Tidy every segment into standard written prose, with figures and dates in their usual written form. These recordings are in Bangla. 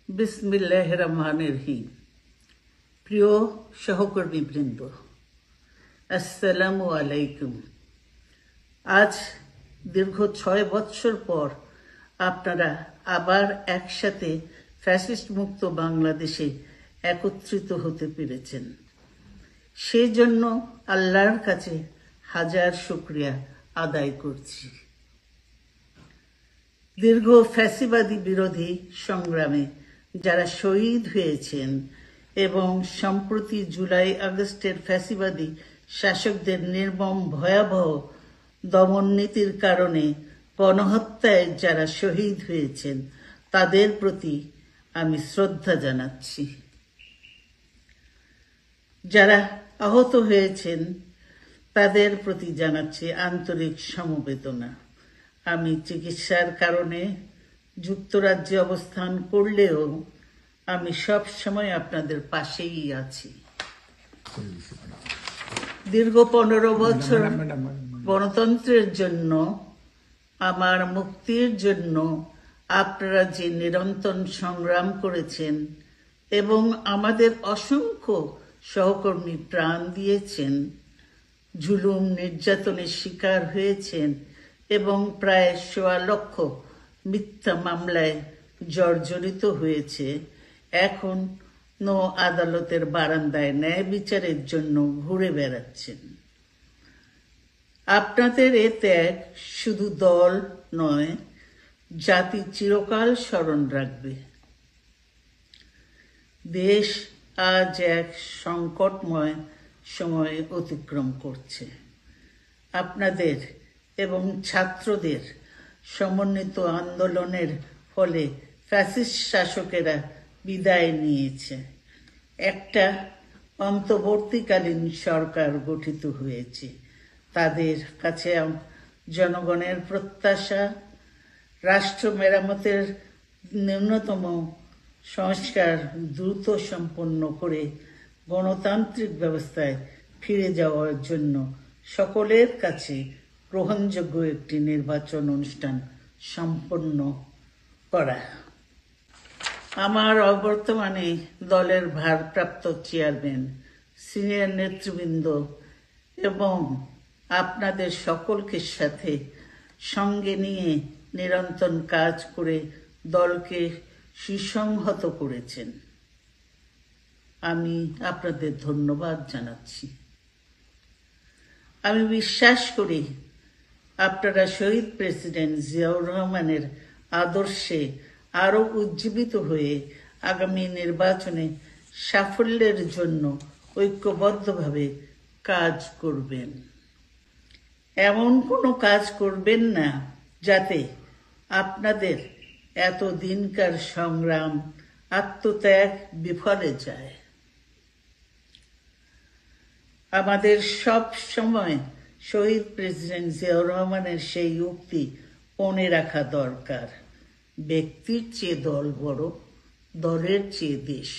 বিসমিল্লাহির রহমানির রহিম। প্রিয় সহকর্মীবৃন্দ, আসসালামু আলাইকুম। আজ দীর্ঘ 6 বৎসর পর আপনারা আবার একসাথে ফ্যাসিস্ট মুক্ত বাংলাদেশে একত্রিত হতে পেরেছেন। সেজন্য আল্লাহর কাছে হাজার শুকরিয়া আদায় করছি। দীর্ঘ ফ্যাসিবাদী বিরোধী সংগ্রামে যারা শহীদ হয়েছেন এবং সম্প্রতি জুলাই আগস্টের ফ্যাসিবাদী শাসকদের নির্মম ভয়াবহ দমন নীতির কারণে গণহত্যায় যারা শহীদ হয়েছেন তাদের প্রতি আমি শ্রদ্ধা জানাচ্ছি। যারা আহত হয়েছেন তাদের প্রতি জানাচ্ছি আন্তরিক সমবেদনা। আমি চিকিৎসার কারণে যুক্তরাজ্যে অবস্থান করলেও আমি সব সময় আপনাদের পাশেই আছি। দীর্ঘ 15 বছর গণতন্ত্রের জন্য, আমার মুক্তির জন্য আপনারা যে নিরন্তর সংগ্রাম করেছেন এবং আমাদের অসংখ্য সহকর্মী প্রাণ দিয়েছেন, জুলুম নির্যাতনের শিকার হয়েছেন এবং প্রায় 1.25 লক্ষ মিথ্যা মামলায় জর্জরিত হয়েছে, এখন আদালতের বারান্দায় ন্যায় বিচারের জন্য ঘুরে বেড়াচ্ছেন। আপনাদের এ ত্যাগ শুধু দল নয়, জাতি চিরকাল স্মরণ রাখবে। দেশ আজ এক সংকটময় সময় অতিক্রম করছে। আপনাদের এবং ছাত্রদের সমন্বিত আন্দোলনের ফলে ফ্যাসিস্ট শাসকেরা বিদায় নিয়েছে। একটা অন্তর্বর্তীকালীন সরকার গঠিত হয়েছে। তাদের কাছে জনগণের প্রত্যাশা, রাষ্ট্র মেরামতের ন্যূনতম সংস্কার দ্রুত সম্পন্ন করে গণতান্ত্রিক ব্যবস্থায় ফিরে যাওয়ার জন্য সকলের কাছে গ্রহণযোগ্য একটি নির্বাচন অনুষ্ঠান সম্পন্ন করা। আমার অবর্তমানে দলের ভারপ্রাপ্ত চেয়ারম্যান, সিনিয়র নেতৃবৃন্দ এবং আপনাদের সকলকে সাথে সঙ্গে নিয়ে নিরন্তর কাজ করে দলকে সুসংহত করেছেন। আমি আপনাদের ধন্যবাদ জানাচ্ছি। আমি বিশ্বাস করি আপনারা শহীদ প্রেসিডেন্ট জিয়াউর রহমানের আদর্শে আরো উজ্জীবিত হয়ে আগামী নির্বাচনে সাফল্যের জন্য ঐক্যবদ্ধভাবে কাজ করবেন। এমন কোনো কাজ করবেন না যাতে আপনাদের এত দিনকার সংগ্রাম, আত্মত্যাগ বিফলে যায়। আমাদের সব সময় শহীদ প্রেসিডেন্ট জিয়াউর রহমানের সেই উক্তি মনে রাখা দরকার, ব্যক্তির চেয়ে দল বড়, দলের চেয়ে দেশ।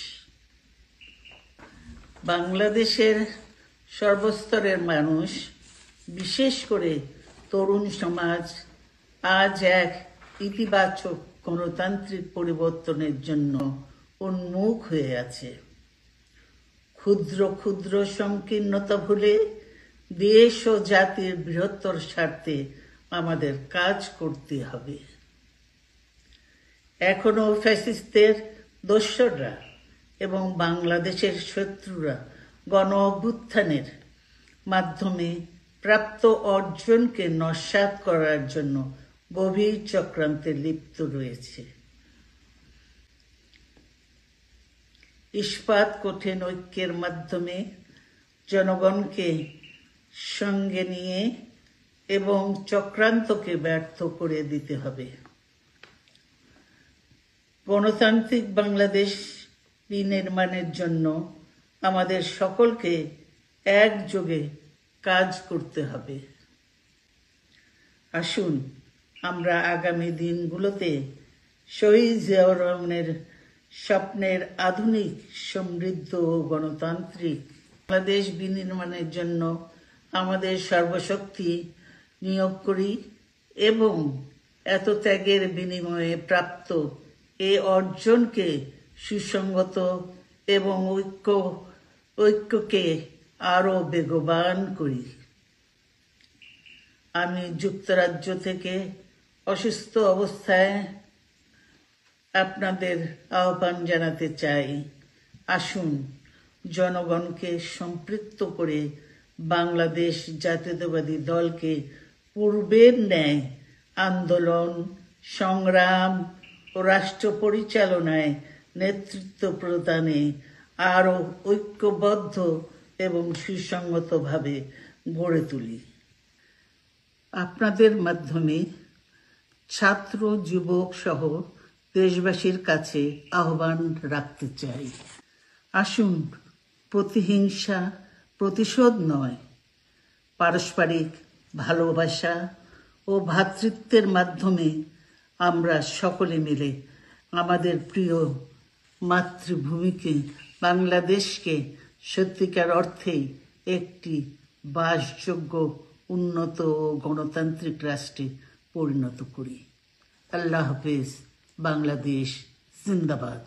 বাংলাদেশের সর্বস্তরের মানুষ, বিশেষ করে তরুণ সমাজ আজ এক ইতিবাচক গণতান্ত্রিক পরিবর্তনের জন্য উন্মুখ হয়ে আছে। ক্ষুদ্র ক্ষুদ্র সংকীর্ণতা ভুলে দেশ ও জাতির বৃহত্তর স্বার্থে আমাদের কাজ করতে হবে। এখনো ফ্যাসিস্টদের দোসররা এবং বাংলাদেশের শত্রুরা গণ অভ্যুত্থানের মাধ্যমে প্রাপ্ত অর্জনকে নস্যাৎ করার জন্য গভীর চক্রান্তে লিপ্ত রয়েছে। ইস্পাত কঠিন ঐক্যের মাধ্যমে জনগণকে সঙ্গে নিয়ে এবং চক্রান্তকে ব্যর্থ করে দিতে হবে। গণতান্ত্রিক বাংলাদেশ বিনির্মাণের জন্য আমাদের সকলকে একযোগে কাজ করতে হবে। আসুন আমরা আগামী দিনগুলোতে শহীদ জিয়াউর রহমানের স্বপ্নের আধুনিক, সমৃদ্ধ ও গণতান্ত্রিক বাংলাদেশ বিনির্মাণের জন্য আমাদের সর্বশক্তি নিয়োগ করি এবং এত ত্যাগের বিনিময়ে প্রাপ্ত এই অর্জনকে সুসংগত এবং ঐক্যকে আরো বেগবান করি। আমি যুক্তরাজ্য থেকে অসুস্থ অবস্থায় আপনাদের আহ্বান জানাতে চাই, আসুন জনগণকে সম্পৃক্ত করে বাংলাদেশ জাতীয়তাবাদী দলকে পূর্বের ন্যায় আন্দোলন, সংগ্রাম ও রাষ্ট্র পরিচালনায় নেতৃত্ব প্রদানে আরো ঐক্যবদ্ধ এবং সুসংগতভাবে গড়ে তুলি। আপনাদের মাধ্যমে ছাত্র, যুবক সহ দেশবাসীর কাছে আহ্বান রাখতে চাই, আসুন প্রতিহিংসা, প্রতিশোধ নয়, পারস্পরিক ভালোবাসা ও ভ্রাতৃত্বের মাধ্যমে আমরা সকলে মিলে আমাদের প্রিয় মাতৃভূমিকে, বাংলাদেশকে সত্যিকার অর্থেই একটি বাসযোগ্য, উন্নত ও গণতান্ত্রিক রাষ্ট্রে পরিণত করি। আল্লাহ হাফেজ। বাংলাদেশ জিন্দাবাদ।